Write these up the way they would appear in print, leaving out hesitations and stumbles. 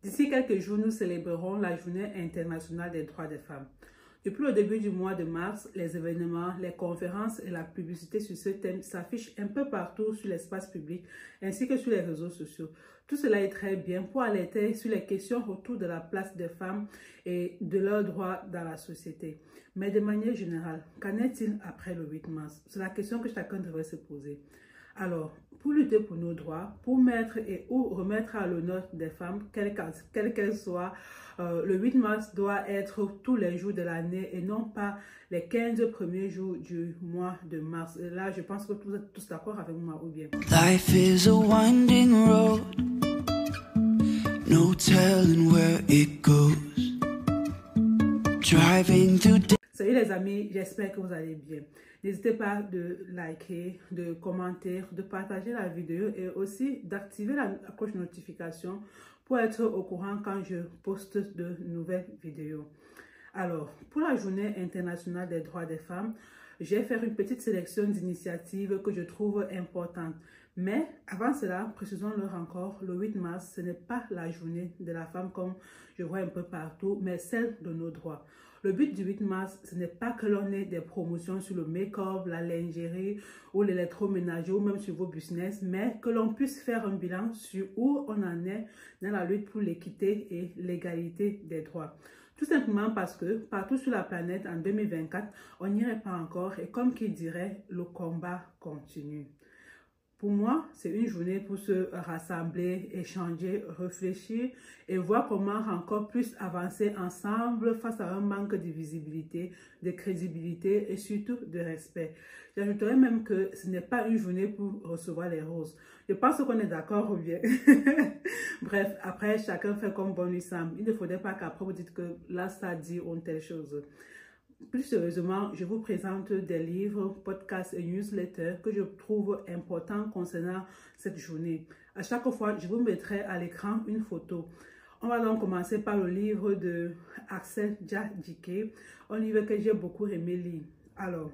D'ici quelques jours, nous célébrerons la Journée internationale des droits des femmes. Depuis le début du mois de mars, les événements, les conférences et la publicité sur ce thème s'affichent un peu partout sur l'espace public ainsi que sur les réseaux sociaux. Tout cela est très bien pour alerter sur les questions autour de la place des femmes et de leurs droits dans la société. Mais de manière générale, qu'en est-il après le 8 mars? C'est la question que chacun devrait se poser. Alors, pour lutter pour nos droits, pour mettre et ou remettre à l'honneur des femmes, quelle qu'elles soient, le 8 mars doit être tous les jours de l'année et non pas les 15 premiers jours du mois de mars. Et là, je pense que vous êtes tous d'accord avec moi ou bien. Life is a winding road, no telling where it goes. Driving through. Salut les amis, j'espère que vous allez bien. N'hésitez pas de liker, de commenter, de partager la vidéo et aussi d'activer la cloche de notification pour être au courant quand je poste de nouvelles vidéos. Alors, pour la Journée internationale des droits des femmes, je vais faire une petite sélection d'initiatives que je trouve importantes. Mais avant cela, précisons-leur encore, le 8 mars, ce n'est pas la journée de la femme comme je vois un peu partout, mais celle de nos droits. Le but du 8 mars, ce n'est pas que l'on ait des promotions sur le make-up, la lingerie ou l'électroménager ou même sur vos business, mais que l'on puisse faire un bilan sur où on en est dans la lutte pour l'équité et l'égalité des droits. Tout simplement parce que partout sur la planète en 2024, on n'y est pas encore et comme qui dirait, le combat continue. Pour moi, c'est une journée pour se rassembler, échanger, réfléchir et voir comment encore plus avancer ensemble face à un manque de visibilité, de crédibilité et surtout de respect. J'ajouterais même que ce n'est pas une journée pour recevoir les roses. Je pense qu'on est d'accord ou bien. Bref, après, chacun fait comme bon lui semble. Il ne faudrait pas qu'après vous dites que là, ça dit ou telle chose. Plus sérieusement, je vous présente des livres, podcasts et newsletters que je trouve importants concernant cette journée. À chaque fois, je vous mettrai à l'écran une photo. On va donc commencer par le livre de Axel Jadike, un livre que j'ai beaucoup aimé lire. Alors,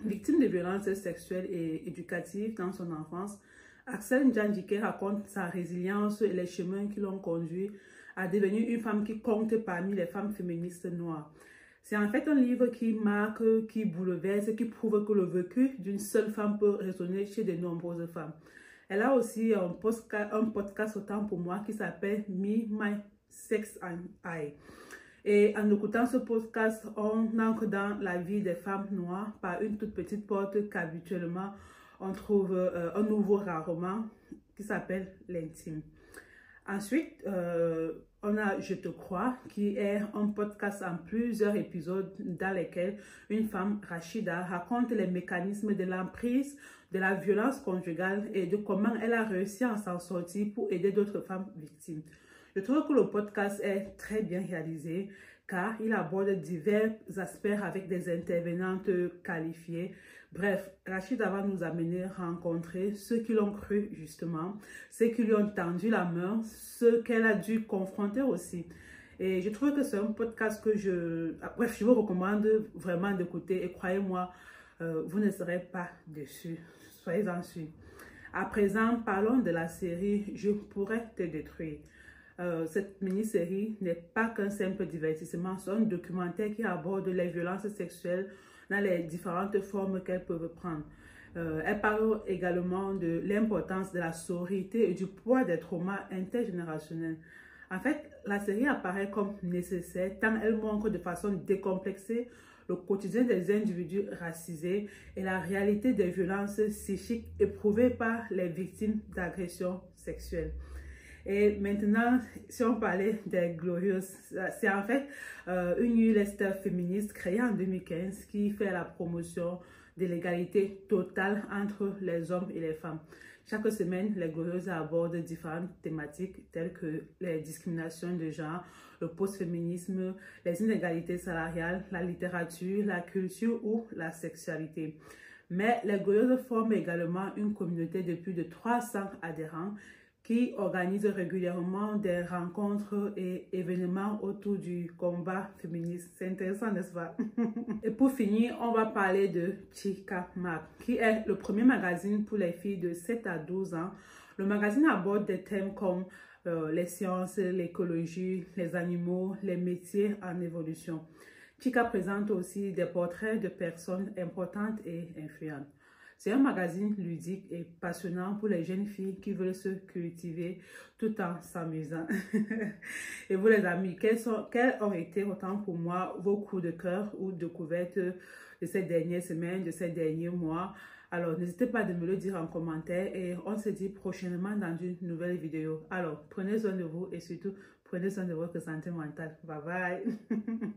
victime de violences sexuelles et éducatives dans son enfance, Axel Jadike raconte sa résilience et les chemins qui l'ont conduit à devenir une femme qui compte parmi les femmes féministes noires. C'est en fait un livre qui marque, qui bouleverse, qui prouve que le vécu d'une seule femme peut résonner chez de nombreuses femmes. Elle a aussi un podcast autant pour moi qui s'appelle Me, My, Sex and I. Et en écoutant ce podcast, on entre dans la vie des femmes noires par une toute petite porte qu'habituellement on trouve un nouveau rarement qui s'appelle l'intime. Ensuite, on a Je te crois, qui est un podcast en plusieurs épisodes dans lesquels une femme, Rachida, raconte les mécanismes de l'emprise, de la violence conjugale et de comment elle a réussi à s'en sortir pour aider d'autres femmes victimes. Je trouve que le podcast est très bien réalisé car il aborde divers aspects avec des intervenantes qualifiées. Bref, Rachida va nous amener à rencontrer ceux qui l'ont cru justement, ceux qui lui ont tendu la main, ceux qu'elle a dû confronter aussi. Et je trouve que c'est un podcast que je vous recommande vraiment d'écouter et croyez-moi, vous ne serez pas déçus, soyez-en sûrs. À présent, parlons de la série Je pourrais te détruire. Cette mini-série n'est pas qu'un simple divertissement, c'est un documentaire qui aborde les violences sexuelles dans les différentes formes qu'elles peuvent prendre. Elle parle également de l'importance de la sororité et du poids des traumas intergénérationnels. En fait, la série apparaît comme nécessaire tant elle montre de façon décomplexée le quotidien des individus racisés et la réalité des violences psychiques éprouvées par les victimes d'agressions sexuelles. Et maintenant, si on parlait des Glorieuses, c'est en fait une newsletter féministe créée en 2015 qui fait la promotion de l'égalité totale entre les hommes et les femmes. Chaque semaine, les Glorieuses abordent différentes thématiques telles que les discriminations de genre, le post-féminisme, les inégalités salariales, la littérature, la culture ou la sexualité. Mais les Glorieuses forment également une communauté de plus de 300 adhérents qui organise régulièrement des rencontres et événements autour du combat féministe. C'est intéressant, n'est-ce pas? Et pour finir, on va parler de Chica Mag, qui est le premier magazine pour les filles de 7 à 12 ans. Le magazine aborde des thèmes comme les sciences, l'écologie, les animaux, les métiers en évolution. Chica présente aussi des portraits de personnes importantes et influentes. C'est un magazine ludique et passionnant pour les jeunes filles qui veulent se cultiver tout en s'amusant. Et vous les amis, quels ont été autant pour moi vos coups de cœur ou découvertes de ces dernières semaines, de ces derniers mois? Alors, n'hésitez pas de me le dire en commentaire et on se dit prochainement dans une nouvelle vidéo. Alors, prenez soin de vous et surtout, prenez soin de votre santé mentale. Bye bye!